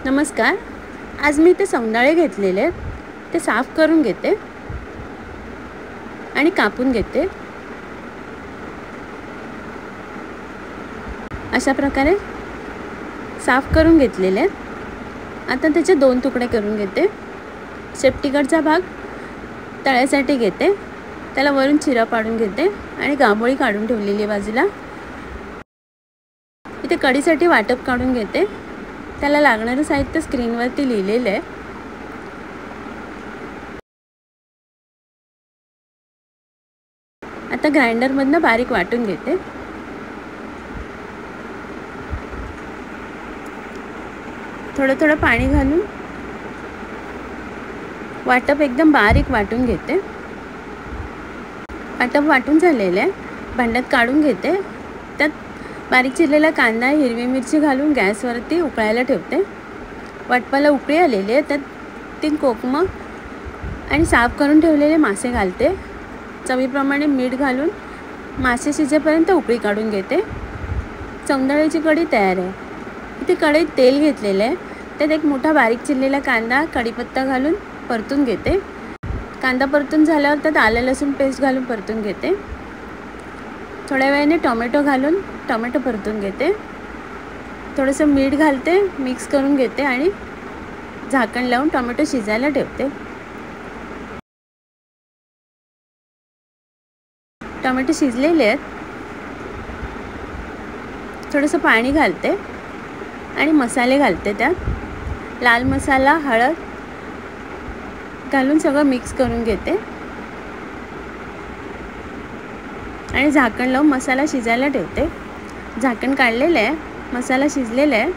नमस्कार. आज मी ते सौंदाळे घेतलेले आहेत, ते साफ करून घेते आणि कापून घेते. अशा प्रकारे साफ करून घेतलेले आहेत. आता त्याचे 2 तुकडे करून घेते. शेपटीकडचा भाग तळ्यासाठी घेते, त्याला वरून चिरा पाडून घेते आणि गाभोळी काढून ठेवलेली आहे बाजूला. इथे कढीसाठी वाटप काढून घेते. त्याला लागणारं साहित्य स्क्रीनवरती लिहिलेलं आहे. आता ग्राइंडरमधनं बारीक वाटून घेते. थोडं थोडं पाणी घालून वाटप एकदम बारीक वाटून घेते. वाटप वाटून झालेलं आहे. भांड्यात काढून घेते. त्यात बारीक चिरलेला कांदा, हिरवी मिरची घालून गॅसवरती उकळायला ठेवते. वाटपाला उकळी आलेली आहे. त्यात 3 कोकमं आणि साफ करून ठेवलेले मासे घालते. चवीप्रमाणे मीठ घालून मासे शिजेपर्यंत उकळी काढून घेते. सौंदाळ्याची कढी तयार आहे. इथे कढईत तेल घेतलेलं आहे. त्यात एक मोठा बारीक चिरलेला कांदा, कढीपत्ता घालून परतून घेते. कांदा परतून झाल्यावर त्यात आलं लसूण पेस्ट घालून परतून घेते. थोड्या वेळाने टोमॅटो घालून टोमॅटो परतून घेते. थोडंसं मीठ घालते, मिक्स करून घेते आणि झाकण लावून टोमॅटो शिजायला ठेवते. टोमॅटो शिजलेले आहेत. थोडंसं पाणी घालते आणि मसाले घालते. त्यात लाल मसाला, हळद घालून सगळं मिक्स करून घेते आणि झाकण लावून मसाला शिजायला ठेवते. झाकण काढलेलं आहे. मसाला शिजलेला आहे.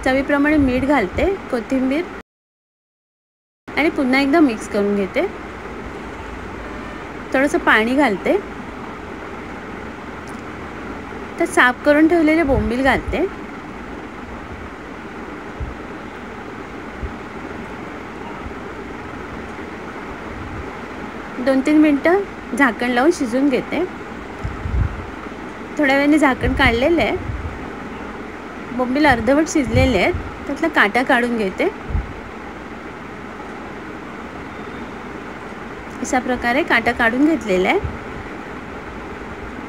चवीप्रमाणे मीठ घालते, कोथिंबीर आणि पुन्हा एकदा मिक्स करून घेते. थोडंसं पाणी घालते. तर साफ करून ठेवलेले बोंबील घालते. दोन 3 मिनटं झाकण लावून शिजून घेते. थोड्या वेळाने झाकण काढलेलं आहे. बोंबील अर्धवट शिजलेले आहेत. त्यातला काटा काढून घेते. अशा प्रकारे काटा काढून घेतलेला आहे.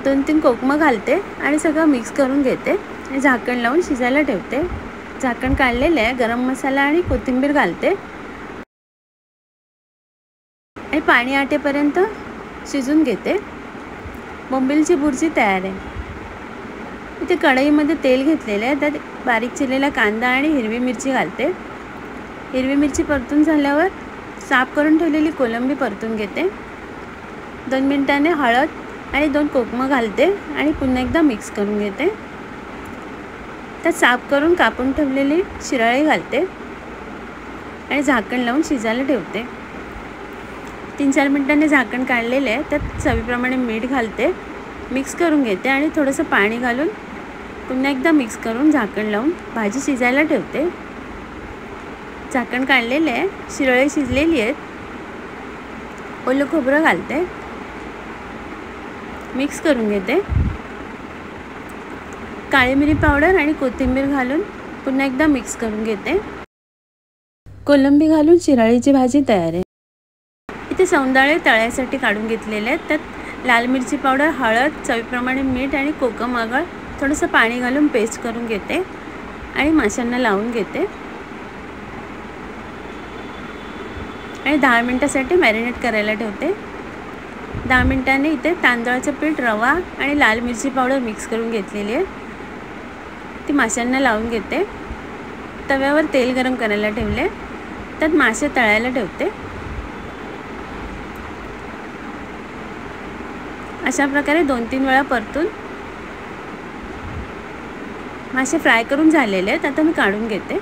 2-3 कोकमं घालते आणि सगळं मिक्स करून घेते आणि झाकण लावून शिजायला ठेवते. झाकण काढलेलं आहे. गरम मसाला आणि कोथिंबीर घालते आणि पाणी आटेपर्यंत शिजून घेते. बोंबीलची बुर्जी तयार आहे. इथे कढईमध्ये तेल घेतलेलं आहे. त्यात बारीक चिरलेला कांदा आणि हिरवी मिरची घालते. हिरवी मिरची परतून झाल्यावर साफ करून ठेवलेली कोलंबी परतून घेते. 2 मिनिटांनी हळद आणि 2 कोकमं घालते आणि पुन्हा एकदा मिक्स करून घेते. त्यात साफ करून कापून ठेवलेली शिराळी घालते आणि झाकण लावून शिजायला ठेवते. 3-4 मिनिटांनी झाकण काढलेले आहे. त्यात चवीप्रमाणे मीठ घालते, मिक्स करून घेते आणि थोडंसं पाणी घालून पुन्हा एकदा मिक्स करून झाकण लावून भाजी शिजायला ठेवते. झाकण काढलेले आहे. शिराळी शिजलेली आहेत. ओलं खोबरं घालते, मिक्स करून घेते. काळी मिरी पावडर आणि कोथिंबीर घालून पुन्हा एकदा मिक्स करून घेते. कोलंबी घालून शिराळीची भाजी तयार आहे. इथे सौंदाळे तळ्यासाठी काढून घेतलेले आहेत. त्यात लाल मिरची पावडर, हळद, चवीप्रमाणे मीठ आणि कोकम आगळ थोडंसं पाणी घालून पेस्ट करून घेते आणि माशांना लावून घेते आणि 10 मिनिटासाठी मॅरिनेट करायला ठेवते. 10 मिनिटांनी इथे तांदळाचं पीठ, रवा आणि लाल मिरची पावडर मिक्स करून घेतलेली आहे. ती माशांना लावून घेते. तव्यावर तेल गरम करायला ठेवले. त्यात मासे तळायला ठेवते. अशा प्रकारे 2-3 वेळा परतून मासे फ्राय करून झालेले आहेत. आता मी काढून घेते.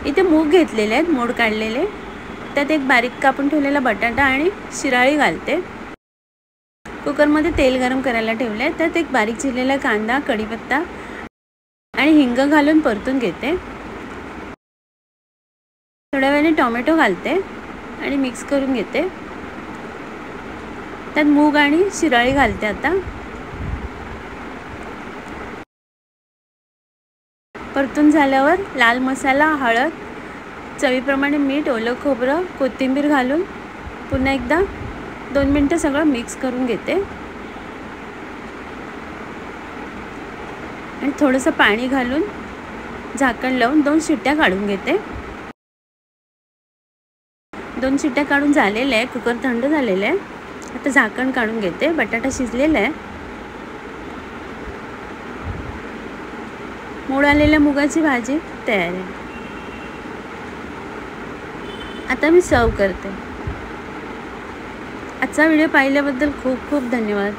इथे मूग घेतलेले आहेत, मोड काढलेले. त्यात एक बारीक कापून ठेवलेला बटाटा आणि शिराळी घालते. कुकरमध्ये तेल गरम करायला ठेवले. त्यात एक बारीक चिरलेला कांदा, कढीपत्ता आणि हिंग घालून परतून घेते. थोड्या वेळाने टोमॅटो घालते आणि मिक्स करून घेते. त्यात मूग आणि शिराळी घालते. आता परतून झाल्यावर लाल मसाला, हळद, चवीप्रमाणे मीठ, ओलं खोबरं, कोथिंबीर घालून पुन्हा एकदा 2 मिनटं सगळं मिक्स करून घेते आणि थोडंसं पाणी घालून झाकण लावून 2 शिट्ट्या काढून घेते. 2 शिट्ट्या काढून झालेल्या आहे. कुकर थंड झालेलं आहे. आता झाकण काढून घेते. बटाटा शिजलेला आहे. मोड आलेल्या मुगाची भाजी तयार आहे. आता मी सर्व करते. आजचा व्हिडिओ पाहिल्याबद्दल खूप खूप धन्यवाद.